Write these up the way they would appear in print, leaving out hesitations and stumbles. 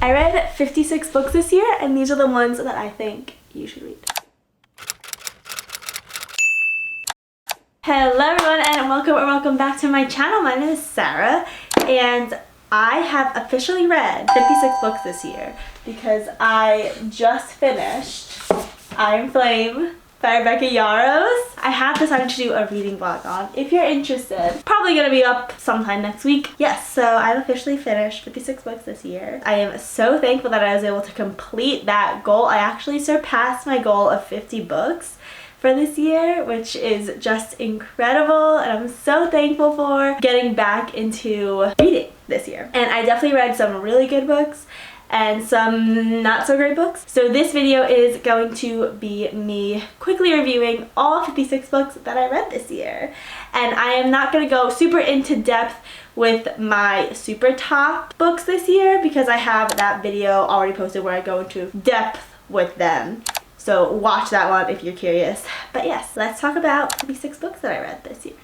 I read 56 books this year, and these are the ones that I think you should read. Hello everyone, and welcome back to my channel. My name is Sarah, and I have officially read 56 books this year because I just finished Iron Flame by Rebecca Yarros. I have decided to do a reading vlog on. If you're interested, probably gonna be up sometime next week. Yes, so I've officially finished 56 books this year. I am so thankful that I was able to complete that goal. I actually surpassed my goal of 50 books for this year, which is just incredible, and I'm so thankful for getting back into reading this year. And I definitely read some really good books and some not so great books. So this video is going to be me quickly reviewing all 56 books that I read this year. And I am not going to go super into depth with my super top books this year because I have that video already posted where I go into depth with them. So watch that one if you're curious. But yes, let's talk about 56 books that I read this year.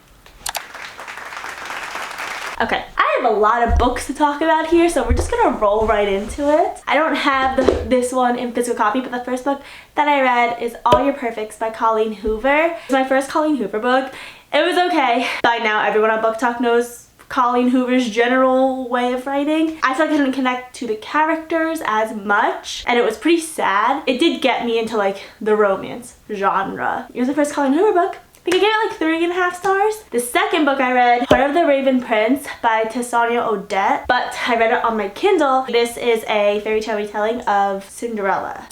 Okay, I have a lot of books to talk about here, so we're just gonna roll right into it. I don't have this one in physical copy, but the first book that I read is All Your Perfects by Colleen Hoover. It's my first Colleen Hoover book. It was okay. By now, everyone on Book Talk knows Colleen Hoover's general way of writing. I feel like I didn't connect to the characters as much, and it was pretty sad. It did get me into like the romance genre. It was the first Colleen Hoover book. I think I gave it like 3.5 stars. The second book I read, Heart of the Raven Prince by Tessania Odette, but I read it on my Kindle. This is a fairy tale retelling of Cinderella.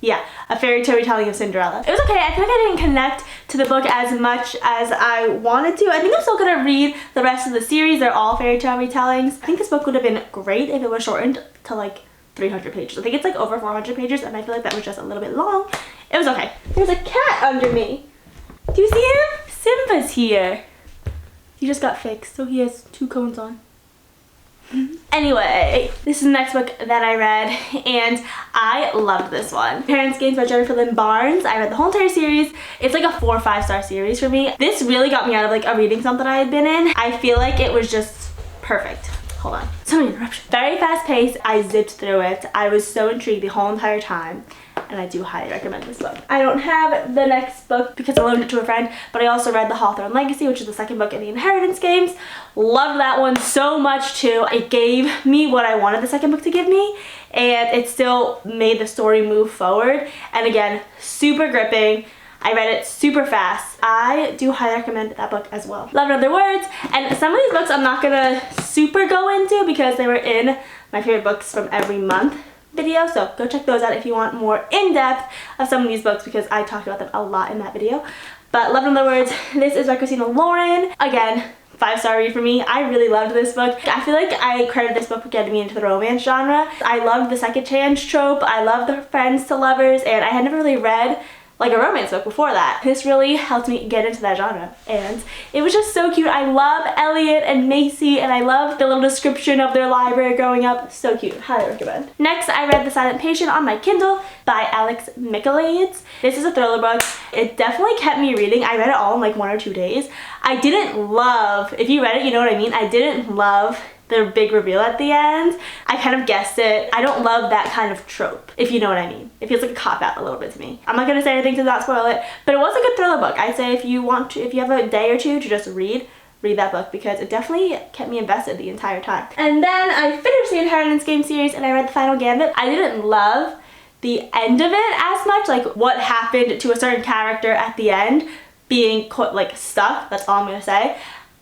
Yeah, a fairy tale retelling of Cinderella. It was okay. I feel like I didn't connect to the book as much as I wanted to. I think I'm still gonna read the rest of the series. They're all fairy tale retellings. I think this book would have been great if it was shortened to like 300 pages. I think it's like over 400 pages, and I feel like that was just a little bit long. It was okay. There's a cat under me. Do you see him? Simba's here. He just got fixed, so he has 2 cones on. Anyway, this is the next book that I read, and I loved this one. Parents' Games by Jennifer Lynn Barnes. I read the whole entire series. It's like a 4 or 5 star series for me. This really got me out of like a reading slump that I had been in. I feel like it was just perfect. Hold on. So many interruptions. Very fast paced. I zipped through it. I was so intrigued the whole entire time. And I do highly recommend this book. I don't have the next book because I loaned it to a friend, but I also read The Hawthorne Legacy, which is the second book in the Inheritance Games. Loved that one so much too. It gave me what I wanted the second book to give me, and it still made the story move forward. And again, super gripping. I read it super fast. I do highly recommend that book as well. Love in Other Words. And some of these books I'm not gonna super go into because they were in my favorite books from every month video, so go check those out if you want more in-depth of some of these books because I talked about them a lot in that video. But Love in Other Words, this is by Christina Lauren. Again, 5-star read for me. I really loved this book. I feel like I credit this book for getting me into the romance genre. I loved the second chance trope. I loved the friends to lovers, and I had never really read like a romance book before that. This really helped me get into that genre, and it was just so cute. I love Elliot and Macy, and I love the little description of their library growing up. So cute. Highly recommend. Next, I read The Silent Patient on my Kindle by Alex Michaelides. This is a thriller book. It definitely kept me reading. I read it all in like 1 or 2 days. I didn't love, if you read it, you know what I mean. I didn't love the big reveal at the end. I kind of guessed it. I don't love that kind of trope, if you know what I mean. It feels like a cop-out a little bit to me. I'm not gonna say anything to not spoil it, but it was a good thriller book. I'd say if you have a day or two to just read that book because it definitely kept me invested the entire time. And then I finished the Inheritance Game series and I read The Final Gambit. I didn't love the end of it as much, like what happened to a certain character at the end being like stuck. That's all I'm gonna say.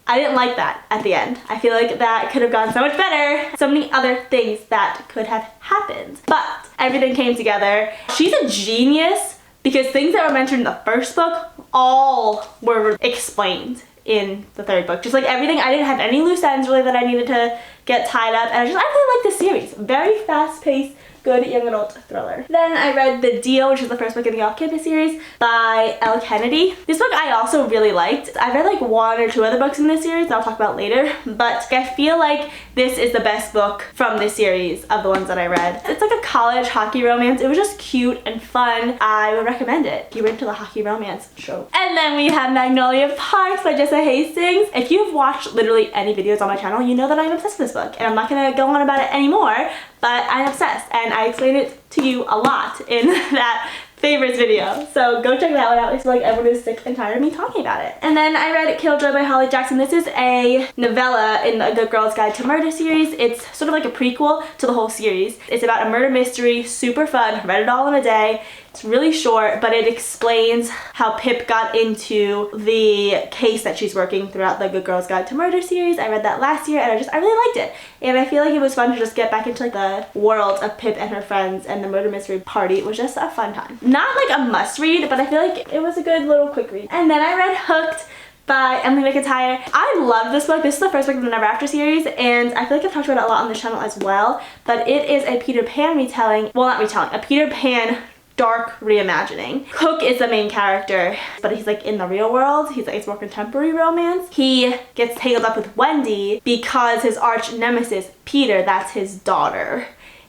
I didn't like that at the end. I feel like that could have gone so much better. So many other things that could have happened. But everything came together. She's a genius because things that were mentioned in the first book all were explained in the third book. Just like everything, I didn't have any loose ends really that I needed to get tied up. And I really like this series. Very fast-paced, good young adult thriller. Then I read The Deal, which is the first book in the Off-Campus series by Elle Kennedy. This book I also really liked. I read like 1 or 2 other books in this series that I'll talk about later, but I feel like this is the best book from this series of the ones that I read. It's like a college hockey romance. It was just cute and fun. I would recommend it if you're into the hockey romance show. And then we have Magnolia Parks by Jessa Hastings. If you've watched literally any videos on my channel, you know that I'm obsessed with this book, and I'm not gonna go on about it anymore, but I'm obsessed, and I explained it to you a lot in that favorites video. So go check that one out. I feel like everyone is sick and tired of me talking about it. And then I read Killjoy by Holly Jackson. This is a novella in the Good Girl's Guide to Murder series. It's sort of like a prequel to the whole series. It's about a murder mystery, super fun, read it all in a day. It's really short, but it explains how Pip got into the case that she's working throughout the Good Girl's Guide to Murder series. I read that last year and I really liked it. And I feel like it was fun to just get back into like the world of Pip and her friends and the murder mystery party. It was just a fun time. Not like a must read, but I feel like it was a good little quick read. And then I read Hooked by Emily McIntyre. I love this book. This is the first book in the Never After series, and I feel like I've talked about it a lot on the channel as well, but it is a Peter Pan retelling, well, not retelling, a Peter Pan dark reimagining. Hook is the main character, but he's like in the real world. He's like, it's more contemporary romance. He gets tangled up with Wendy because his arch nemesis, Peter, that's his daughter,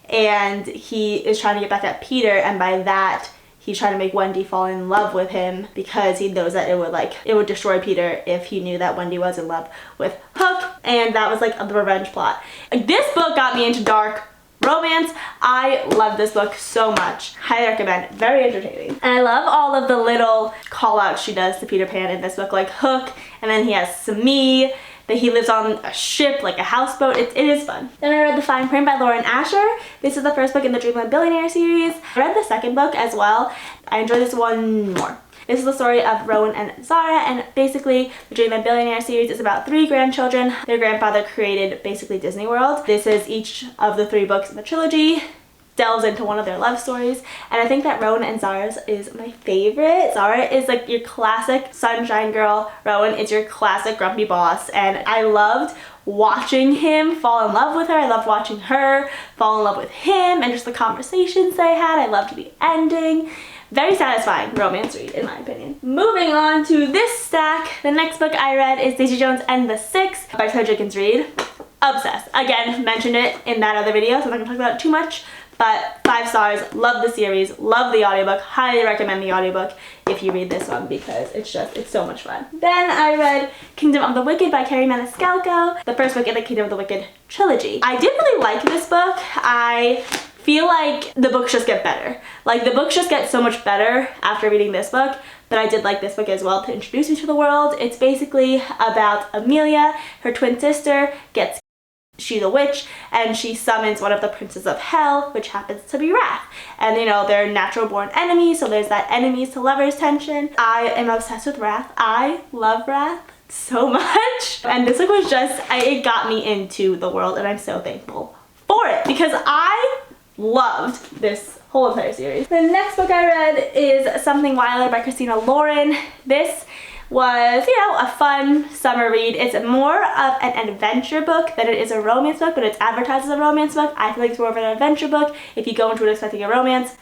and he is trying to get back at Peter, and by that he's trying to make Wendy fall in love with him because he knows that it would destroy Peter if he knew that Wendy was in love with Hook, and that was like the revenge plot. This book got me into dark romance. I love this book so much. Highly recommend. Very entertaining. And I love all of the little call outs she does to Peter Pan in this book, like Hook, and then he has Smee, that he lives on a ship, like a houseboat. It is fun. Then I read The Fine Print by Lauren Asher. This is the first book in the Dreamland Billionaire series. I read the second book as well. I enjoyed this one more. This is the story of Rowan and Zara, and basically the Dreamland Billionaire series is about 3 grandchildren. Their grandfather created basically Disney World. This is each of the 3 books in the trilogy delves into one of their love stories, and I think that Rowan and Zara's is my favorite. Zara is like your classic sunshine girl. Rowan is your classic grumpy boss, and I loved watching him fall in love with her. I loved watching her fall in love with him, and just the conversations they had. I loved the ending. Very satisfying romance read, in my opinion. Moving on to this stack, the next book I read is Daisy Jones and the Six by Claire Jenkins Reid. Obsessed. Again, mentioned it in that other video, so I'm not gonna talk about it too much, but 5 stars. Love the series, love the audiobook. Highly recommend the audiobook if you read this one because it's so much fun. Then I read Kingdom of the Wicked by Carrie Maniscalco, the first book in the Kingdom of the Wicked trilogy. I did really like this book. I feel like the books just get better. Like the books just get so much better after reading this book, but I did like this book as well to introduce me to the world. It's basically about Amelia, her twin sister, she's a witch, and she summons one of the princes of hell, which happens to be Wrath. And you know, they're natural born enemies, so there's that enemies to lovers tension. I am obsessed with Wrath. I love Wrath so much. And this book was it got me into the world, and I'm so thankful for it because I loved this whole entire series. The next book I read is Something Wilder by Christina Lauren. This was, you know, a fun summer read. It's more of an adventure book than it is a romance book, but it's advertised as a romance book. I feel like it's more of an adventure book. If you go into it expecting a romance,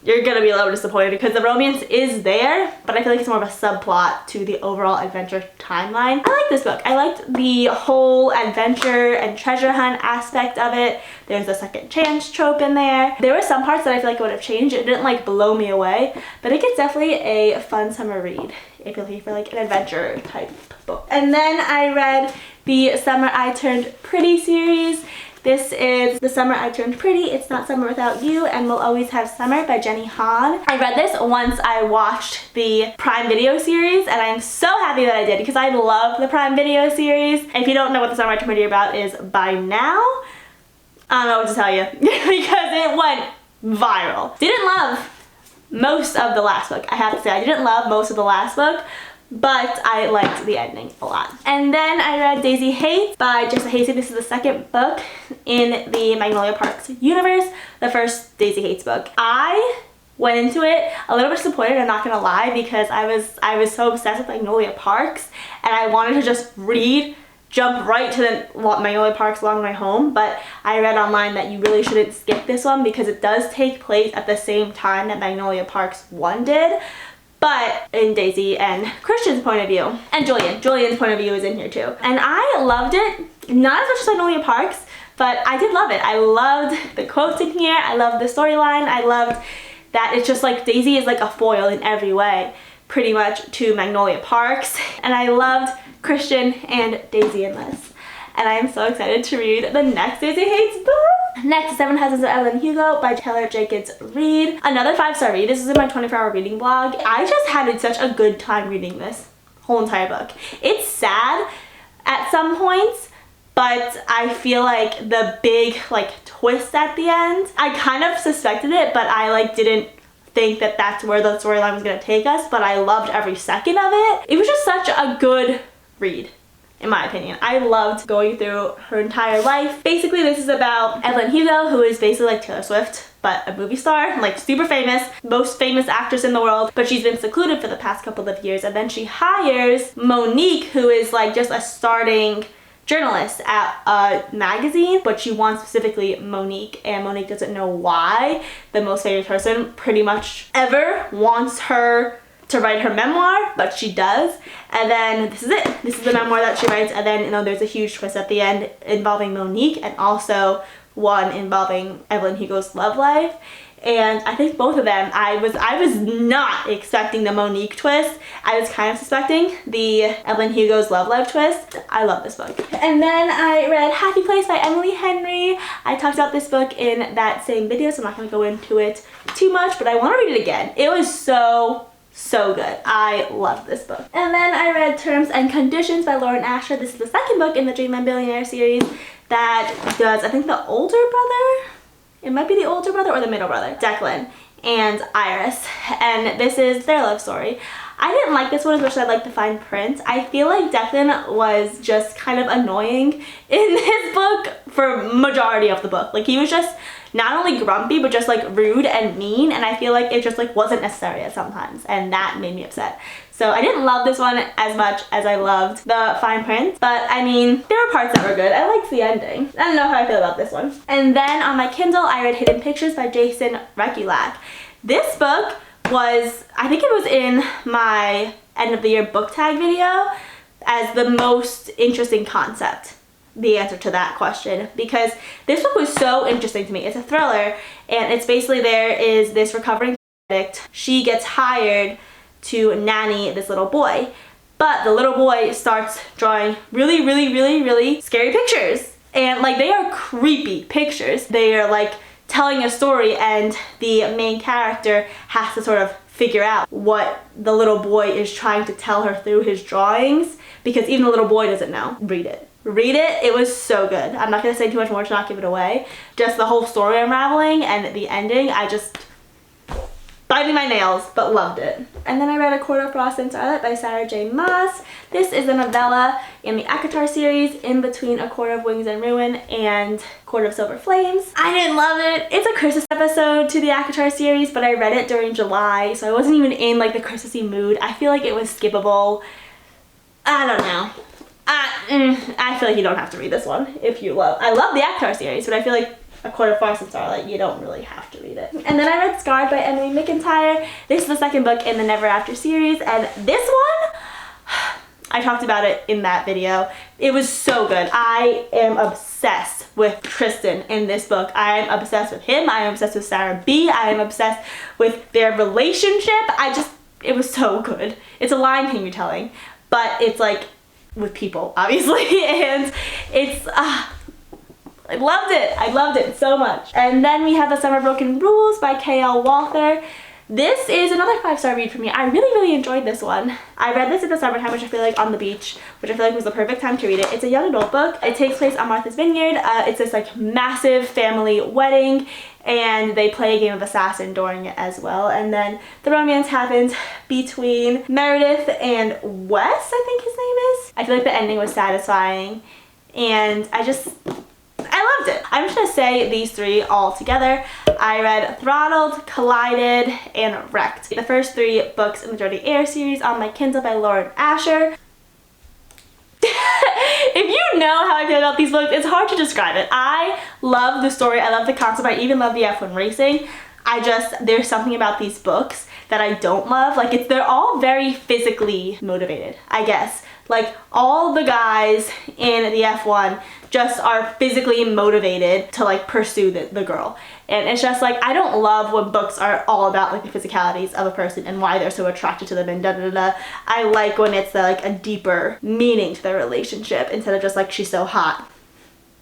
you're gonna be a little disappointed because the romance is there, but I feel like it's more of a subplot to the overall adventure timeline. I like this book. I liked the whole adventure and treasure hunt aspect of it. There's a second chance trope in there. There were some parts that I feel like would have changed. It didn't like blow me away, but it gets definitely a fun summer read if you're looking for like an adventure type book. And then I read the Summer I Turned Pretty series. This is The Summer I Turned Pretty, It's Not Summer Without You, and We'll Always Have Summer by Jenny Han. I read this once I watched the Prime Video series, and I'm so happy that I did because I love the Prime Video series. If you don't know what The Summer I Turned Pretty about is by now, I don't know what to tell you because it went viral. Didn't love most of the last book, I have to say. I didn't love most of the last book, but I liked the ending a lot. And then I read Daisy Hates by Jessa Hasty. This is the second book in the Magnolia Parks universe, the first Daisy Hates book. I went into it a little bit disappointed, I'm not gonna lie, because I was so obsessed with Magnolia Parks and I wanted to just jump right to the Magnolia Parks along my home, but I read online that you really shouldn't skip this one because it does take place at the same time that Magnolia Parks 1 did. But in Daisy and Christian's point of view, and Julian's point of view is in here too. And I loved it, not as much as Magnolia Parks, but I did love it. I loved the quotes in here, I loved the storyline, I loved that it's just like Daisy is like a foil in every way, pretty much, to Magnolia Parks. And I loved Christian and Daisy in this. and I am so excited to read the next Daisy Hates book. Next, 7 Husbands of Evelyn Hugo by Taylor Jenkins Reid. Another 5-star read. This is in my 24-hour reading blog. I just had such a good time reading this whole entire book. It's sad at some points, but I feel like the big twist at the end, I kind of suspected it, but I didn't think that that's where the storyline was going to take us, but I loved every second of it. It was just such a good read, in my opinion. I loved going through her entire life. Basically, this is about Evelyn Hugo, who is basically like Taylor Swift, but a movie star, super famous, most famous actress in the world, but she's been secluded for the past couple of years, and then she hires Monique, who is just a starting journalist at a magazine, but she wants specifically Monique, and Monique doesn't know why the most famous person pretty much ever wants her to write her memoir, but she does. And then this is it. This is the memoir that she writes, and then there's a huge twist at the end involving Monique and also one involving Evelyn Hugo's love life. And I think both of them, I was not expecting the Monique twist. I was kind of suspecting the Evelyn Hugo's love life twist. I love this book. And then I read Happy Place by Emily Henry. I talked about this book in that same video, so I'm not going to go into it too much, but I want to read it again. It was so good. I loved this book. And then I read Terms and Conditions by Lauren Asher. This is the second book in the Dreamland Billionaire series that does, I think, the older brother. It might be the older brother or the middle brother, Declan and Iris, and this is their love story. I didn't like this one as much as I liked the fine print. I feel like Declan was just kind of annoying in this book for majority of the book. He was just not only grumpy, but just rude and mean, and I feel like it just wasn't necessary at sometimes, and that made me upset. So I didn't love this one as much as I loved the fine print, but I mean, there were parts that were good. I liked the ending. I don't know how I feel about this one. And then on my Kindle, I read Hidden Pictures by Jason Rekulak. This book was, I think it was in my end of the year book tag video as the most interesting concept, the answer to that question, because this book was so interesting to me. It's a thriller, and it's basically there is this recovering addict. She gets hired to nanny this little boy, but the little boy starts drawing really scary pictures, and they are creepy pictures. They are telling a story, and the main character has to sort of figure out what the little boy is trying to tell her through his drawings, because even the little boy doesn't know. Read it. Read it. It was so good. I'm not going to say too much more to not give it away. Just the whole story unraveling and the ending, I just biting my nails, but loved it. And then I read A Court of Frost and Starlight by Sarah J. Maas. This is a novella in the ACOTAR series, in between A Court of Wings and Ruin and Court of Silver Flames. I didn't love it. It's a Christmas episode to the ACOTAR series, but I read it during July, so I wasn't even in the Christmassy mood. I feel like it was skippable. I don't know. I feel like you don't have to read this one if you love. I love the ACOTAR series, but I feel like A Court of Frost and Starlight, you don't really have to read it. And then I read Scarred by Emily McIntyre. This is the second book in the Never After series, and this one, I talked about it in that video. It was so good. I am obsessed with Tristan in this book. I am obsessed with him. I am obsessed with Sarah B. I am obsessed with their relationship. It was so good. It's a Lion King retelling, but it's with people, obviously, and it's, I loved it. I loved it so much. And then we have The Summer Broken Rules by K.L. Walther. This is another 5-star read for me. I really enjoyed this one. I read this in the summertime, which I feel like on the beach, which I feel like was the perfect time to read it. It's a young adult book. It takes place on Martha's Vineyard. It's this massive family wedding, and they play a game of assassin during it as well. And then the romance happens between Meredith and Wes, I think his name is. I feel like the ending was satisfying, and I loved it. I'm just gonna say these three all together. I read Throttled, Collided, and Wrecked. The first 3 books in the Dirty Air series on my Kindle by Lauren Asher. If you know how I feel about these books, it's hard to describe it. I love the story. I love the concept. I even love the F1 racing. There's something about these books that I don't love. They're all very physically motivated, I guess. Like, all the guys in the F1 just are physically motivated to like pursue the girl. And it's just like, I don't love when books are all about like the physicalities of a person and why they're so attracted to them and da da da. I like when it's like a deeper meaning to their relationship instead of just like, she's so hot.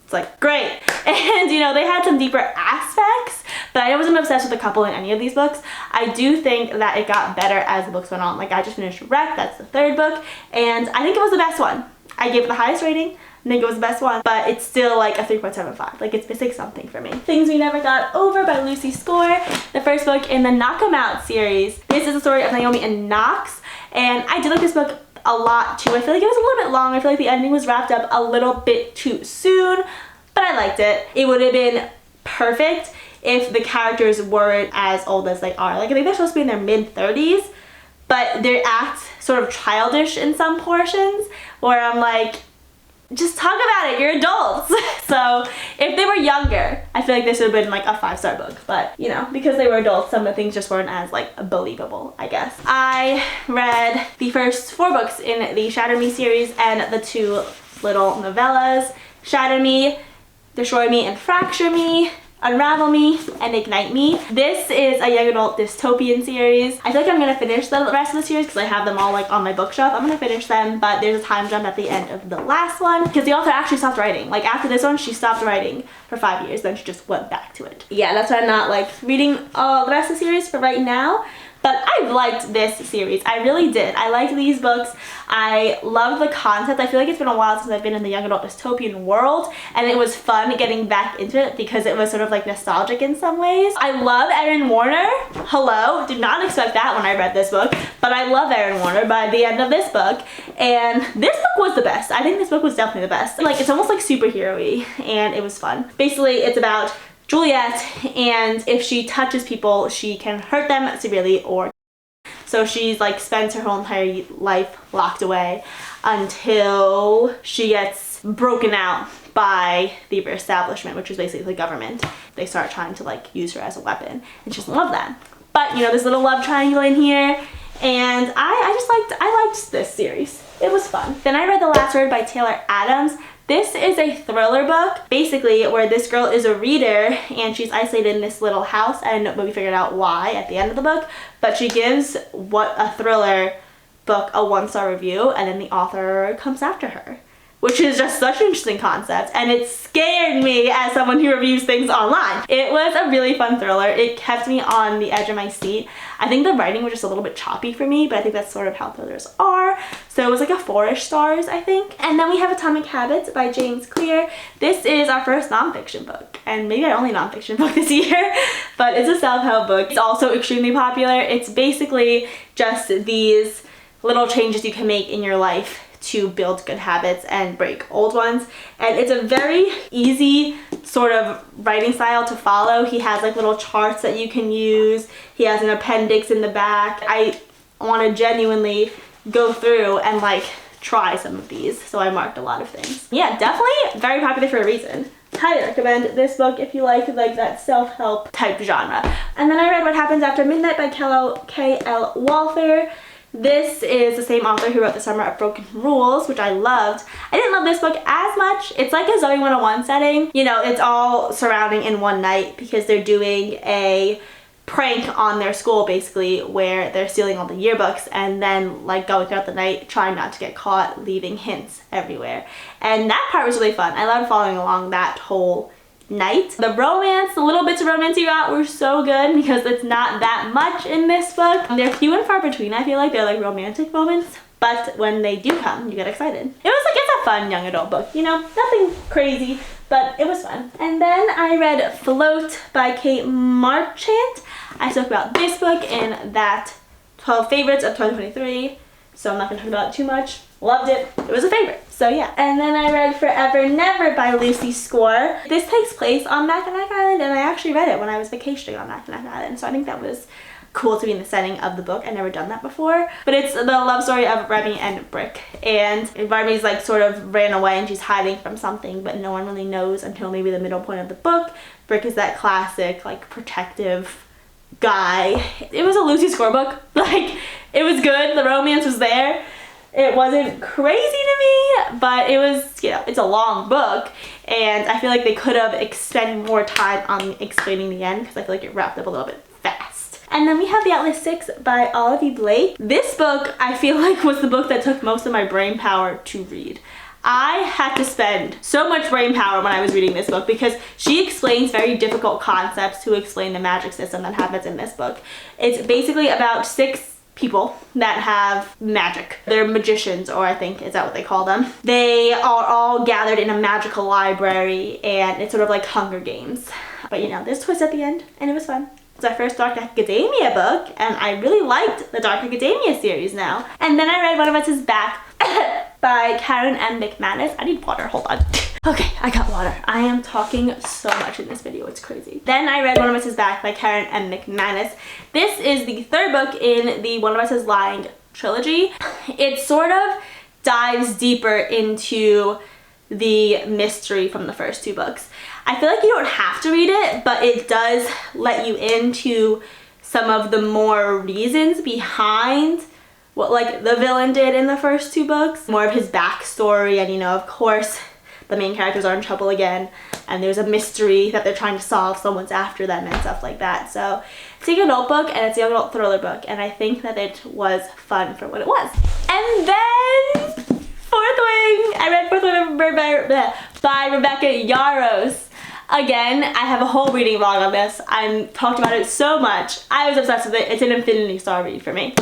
It's like, great. And you know, they had some deeper aspects, but I wasn't obsessed with the couple in any of these books. I do think that it got better as the books went on. Like, I just finished Wreck, that's the 3rd book, and I think it was the best one. I gave it the highest rating. I think it was the best one, but it's still like a 3.75. Like, it's missing something for me. Things We Never Got Over by Lucy Score, the 1st book in the Knock 'Em Out series. This is the story of Naomi and Knox, and I did like this book a lot too. I feel like it was a little bit long. I feel like the ending was wrapped up a little bit too soon, but I liked it. It would have been perfect if the characters weren't as old as they are. Like, I think they're supposed to be in their mid-30s, but they act sort of childish in some portions, where I'm like, just talk about it, you're adults. So if they were younger, I feel like this would have been like a 5-star book, but you know, because they were adults, some of the things just weren't as like believable, I guess. I read the first 4 books in the Shatter Me series and the 2 little novellas, Shatter Me, Destroy Me and Fracture Me, Unravel Me, and Ignite Me. This is a young adult dystopian series. I feel like I'm gonna finish the rest of the series because I have them all like on my bookshelf. I'm gonna finish them, but there's a time jump at the end of the last one because the author actually stopped writing. Like, after this one, she stopped writing for 5 years, then she just went back to it. Yeah, that's why I'm not like reading the rest of the series for right now. But I liked this series. I really did. I liked these books. I love the concept. I feel like it's been a while since I've been in the young adult dystopian world, and it was fun getting back into it because it was sort of like nostalgic in some ways. I love Erin Warner. Hello. Did not expect that when I read this book, but I love Erin Warner by the end of this book, and this book was the best. I think this book was definitely the best. Like, it's almost like superhero-y, and it was fun. Basically, it's about Juliet, and if she touches people, she can hurt them severely, or so she's like spends her whole entire life locked away until she gets broken out by the establishment, which is basically the government. They start trying to like use her as a weapon, and she doesn't love that. But you know, there's a little love triangle in here, and I liked this series. It was fun. Then I read The Last Word by Taylor Adams. This is a thriller book, basically, where this girl is a reader and she's isolated in this little house, and we figured out why at the end of the book, but she gives what a thriller book a 1-star review, and then the author comes after her, which is just such an interesting concept, and it scared me as someone who reviews things online. It was a really fun thriller. It kept me on the edge of my seat. I think the writing was just a little bit choppy for me, but I think that's sort of how thrillers are. So it was like a 4-ish stars, I think. And then we have Atomic Habits by James Clear. This is our first nonfiction book, and maybe our only nonfiction book this year, but it's a self-help book. It's also extremely popular. It's basically just these little changes you can make in your life to build good habits and break old ones, and it's a very easy sort of writing style to follow. He has like little charts that you can use. He has an appendix in the back. I want to genuinely go through and like try some of these, so I marked a lot of things. Yeah, definitely very popular for a reason. Highly recommend this book if you like that self-help type genre. And then I read What Happens After Midnight by K.L. Walther. This is the same author who wrote The Summer of Broken Rules, which I loved. I didn't love this book as much. It's like a Zoe 101 setting. You know, it's all surrounding in one night because they're doing a prank on their school, basically, where they're stealing all the yearbooks and then like going throughout the night trying not to get caught, leaving hints everywhere. And that part was really fun. I loved following along that whole night. The romance, the little bits of romance you got were so good because it's not that much in this book. They're few and far between, I feel like. They're like romantic moments, but when they do come, you get excited. It was like, it's a fun young adult book, you know, nothing crazy, but it was fun. And then I read Float by Kate Marchant. I spoke about this book in that 12 favorites of 2023, so I'm not gonna talk about it too much. Loved it. It was a favorite. So yeah. And then I read Forever Never by Lucy Score. This takes place on Mackinac Island, and I actually read it when I was vacationing on Mackinac Island, so I think that was cool to be in the setting of the book. I'd never done that before. But it's the love story of Remy and Brick. And Remy's like sort of ran away and she's hiding from something, but no one really knows until maybe the middle point of the book. Brick is that classic like protective guy. It was a Lucy Score book. Like, it was good. The romance was there. It wasn't crazy to me, but it was, you know, it's a long book, and I feel like they could have expended more time on explaining the end because I feel like it wrapped up a little bit fast. And then we have The Atlas 6 by Olivia Blake. This book, I feel like, was the book that took most of my brain power to read. I had to spend so much brain power when I was reading this book because she explains very difficult concepts to explain the magic system that happens in this book. It's basically about 6 people that have magic. They're magicians, or I think is that what they call them. They are all gathered in a magical library, and it's sort of like Hunger Games. But you know, there's a twist at the end, and it was fun. It's our first Dark Academia book, and I really liked the Dark Academia series now. And then I read One of Us Is Back by Karen M. McManus. I need water, hold on. Okay, I got water. I am talking so much in this video, it's crazy. Then I read One of Us Is Back by Karen M. McManus. This is the 3rd book in the One of Us Is Lying trilogy. It sort of dives deeper into the mystery from the first 2 books. I feel like you don't have to read it, but it does let you into some of the more reasons behind what like the villain did in the first 2 books. More of his backstory, and you know, of course, the main characters are in trouble again, and there's a mystery that they're trying to solve, someone's after them and stuff like that. So it's a young adult book, and it's a young adult thriller book, and I think that it was fun for what it was. And then 4th Wing! I read 4th Wing by Rebecca Yarros. Again, I have a whole reading vlog on this. I talked about it so much. I was obsessed with it. It's an infinity star read for me.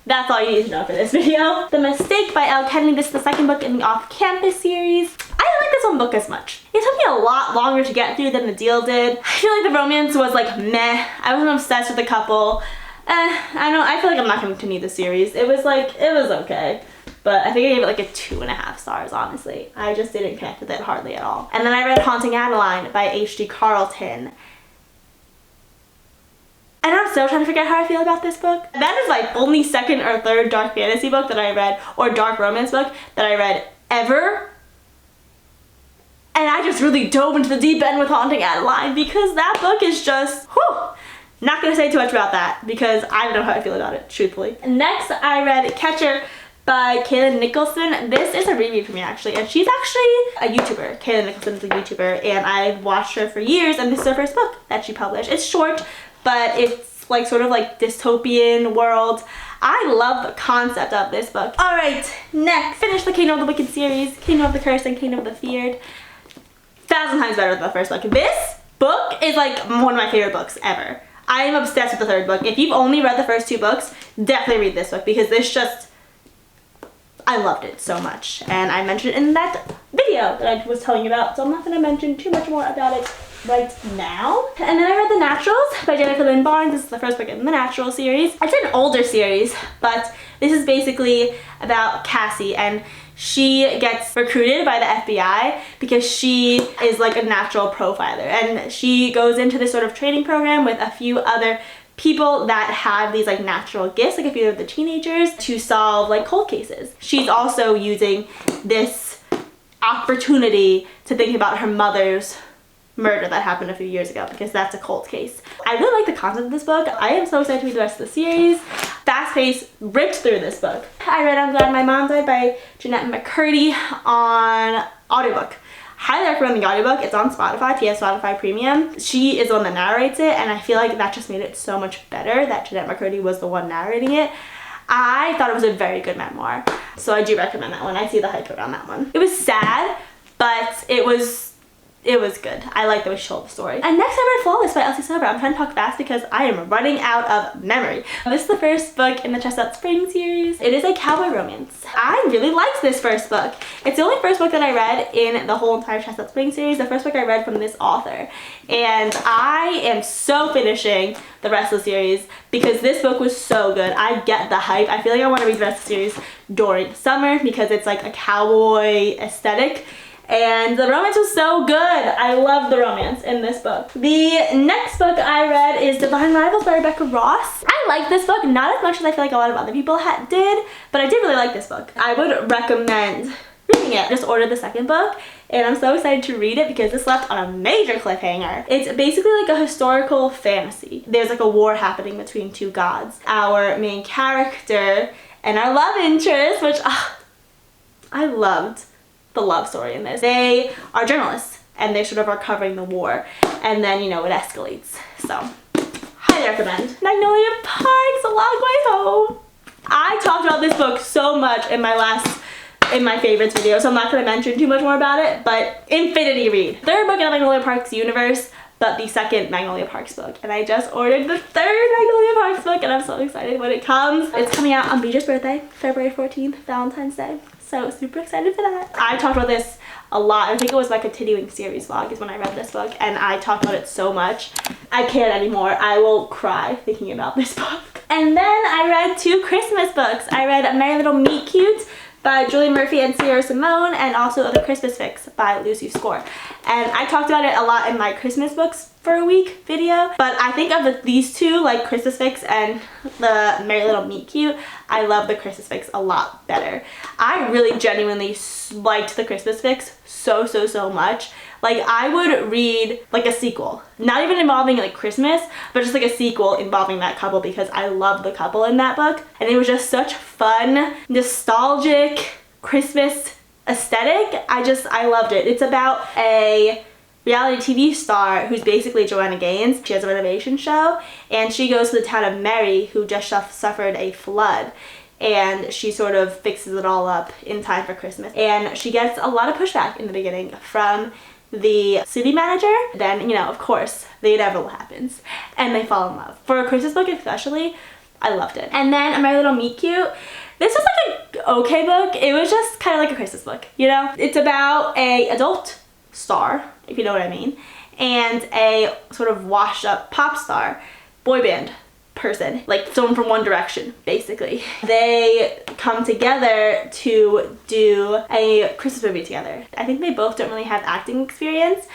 That's all you need to know for this video. The Mistake by Elle Kennedy. This is the 2nd book in the Off-Campus series. I didn't like this one book as much. It took me a lot longer to get through than The Deal did. I feel like the romance was like meh. I wasn't obsessed with the couple. I feel like I'm not going to continue the series. It was okay. But I think I gave it like a 2.5 stars, honestly. I just didn't connect with it hardly at all. And then I read Haunting Adeline by H.D. Carlton. And I'm still trying to figure out how I feel about this book. That is my only 2nd or 3rd dark fantasy book that I read, or dark romance book that I read ever. And I just really dove into the deep end with Haunting Adeline because that book is just, whew. Not gonna say too much about that because I don't know how I feel about it, truthfully. And next I read Catcher by Kayla Nicholson. This is a reread for me actually, and she's actually a YouTuber. Kayla Nicholson is a YouTuber, and I've watched her for years, and this is her first book that she published. It's short, but it's like sort of like dystopian world. I love the concept of this book. Alright, next, finish the Kingdom of the Wicked series, Kingdom of the Cursed and Kingdom of the Feared. 1,000 times better than the first book. This book is like one of my favorite books ever. I am obsessed with the 3rd book. If you've only read the first 2 books, definitely read this book because this just, I loved it so much. And I mentioned it in that video that I was telling you about, so I'm not going to mention too much more about it right now. And then I read The Naturals by Jennifer Lynn Barnes. This is the first book in the Natural series. It's an older series, but this is basically about Cassie, and she gets recruited by the FBI because she is like a natural profiler, and she goes into this sort of training program with a few other people that have these like natural gifts, like a few of the teenagers, to solve like cold cases. She's also using this opportunity to think about her mother's murder that happened a few years ago because that's a cold case. I really like the concept of this book. I am so excited to read the rest of the series. Fast pace, ripped through this book. I read I'm Glad My Mom Died by Jeanette McCurdy on audiobook. Highly recommend the audiobook. It's on Spotify, if you have Spotify Premium. She is the one that narrates it, and I feel like that just made it so much better that Jeanette McCurdy was the one narrating it. I thought it was a very good memoir, so I do recommend that one. I see the hype around that one. It was sad, but it was good. I like the way she told the story. And next I read Flawless by Elsie Silver. I'm trying to talk fast because I am running out of memory. This is the first book in the Chestnut Spring series. It is a cowboy romance. I really liked this first book. It's the only first book that I read in the whole entire Chestnut Spring series. The first book I read from this author. And I am so finishing the rest of the series because this book was so good. I get the hype. I feel like I want to read the rest of the series during summer because it's like a cowboy aesthetic. And the romance was so good. I love the romance in this book. The next book I read is Divine Rivals by Rebecca Ross. I like this book, not as much as I feel like a lot of other people did, but I did really like this book. I would recommend reading it. Just ordered the 2nd book, and I'm so excited to read it because this left on a major cliffhanger. It's basically like a historical fantasy. There's like a war happening between 2 gods. Our main character and our love interest, which I loved the love story in this. They are journalists and they sort of are covering the war, and then, you know, it escalates. So highly recommend. Magnolia Park's A Long Way Home. I talked about this book so much in my favorites video, so I'm not going to mention too much more about it, but infinity read. Third book in Magnolia Park's universe, but the second Magnolia Parks book. And I just ordered the third Magnolia Parks book, and I'm so excited when it comes. It's coming out on Beecher's birthday, February 14th, Valentine's Day. So super excited for that. I talked about this a lot. I think it was my continuing series vlog is when I read this book, and I talked about it so much. I can't anymore. I will cry thinking about this book. And then I read 2 Christmas books. I read Merry Little Meet Cute by Julie Murphy and Sierra Simone, and also The Christmas Fix by Lucy Score. And I talked about it a lot in my Christmas books for a week video, but I think of these two, like Christmas Fix and the Merry Little Meet Cute, I love the Christmas Fix a lot better. I really genuinely liked the Christmas Fix so much. Like, I would read like a sequel, not even involving like Christmas, but just like a sequel involving that couple, because I love the couple in that book, and it was just such fun, nostalgic Christmas aesthetic. I loved it. It's about a reality TV star who's basically Joanna Gaines. She has a renovation show, and she goes to the town of Merry, who just suffered a flood, and she sort of fixes it all up in time for Christmas. And she gets a lot of pushback in the beginning from the city manager. Then, you know, of course, the inevitable happens, and they fall in love. For a Christmas book especially, I loved it. And then A Merry Little Meet Cute. This was like an okay book. It was just kind of like a Christmas book, you know? It's about a adult star, if you know what I mean, and a sort of washed up pop star, boy band person, like someone from One Direction, basically. They come together to do a Christmas movie together. I think they both don't really have acting experience,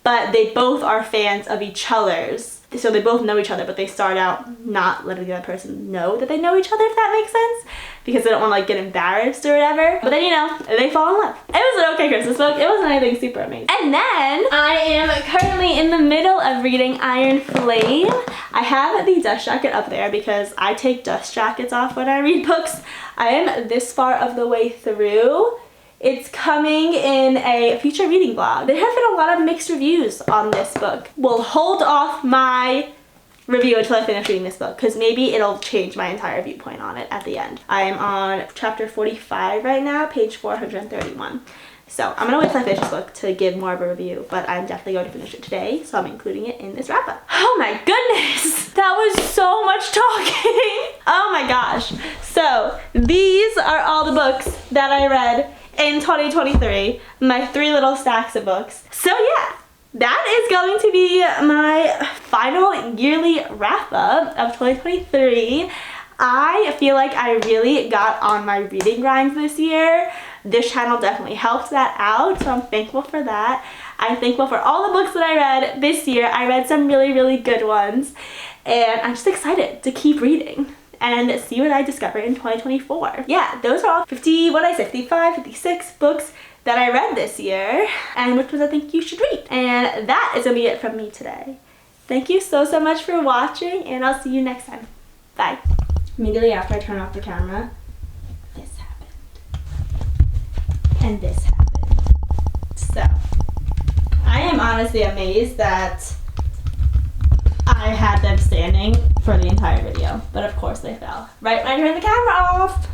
but they both are fans of each other's. So they both know each other, but they start out not letting the other person know that they know each other, if that makes sense, because they don't want to like get embarrassed or whatever. But then, you know, they fall in love. It was an okay Christmas book. It wasn't anything super amazing. And then I am currently in the middle of reading Iron Flame. I have the dust jacket up there because I take dust jackets off when I read books. I am this far of the way through. It's coming in a future reading vlog. There have been a lot of mixed reviews on this book. We'll hold off my review until I finish reading this book, because maybe it'll change my entire viewpoint on it at the end. I am on chapter 45 right now, page 431. So I'm gonna wait till I finish this book to give more of a review, but I'm definitely going to finish it today, so I'm including it in this wrap up. Oh my goodness, that was so much talking. Oh my gosh. So these are all the books that I read in 2023, my 3 little stacks of books. So yeah, that is going to be my final yearly wrap up of 2023. I feel like I really got on my reading grind this year. This channel definitely helped that out, so I'm thankful for that. I'm thankful for all the books that I read this year. I read some really good ones, and I'm just excited to keep reading and see what I discover in 2024. Yeah, those are all 55, 56 books that I read this year, and which ones I think you should read. And that is gonna be it from me today. Thank you so much for watching, and I'll see you next time. Bye. Immediately after I turn off the camera, this happened. And this happened. So, I am honestly amazed that I had them standing for the entire video, but of course they fell right when I turned the camera off.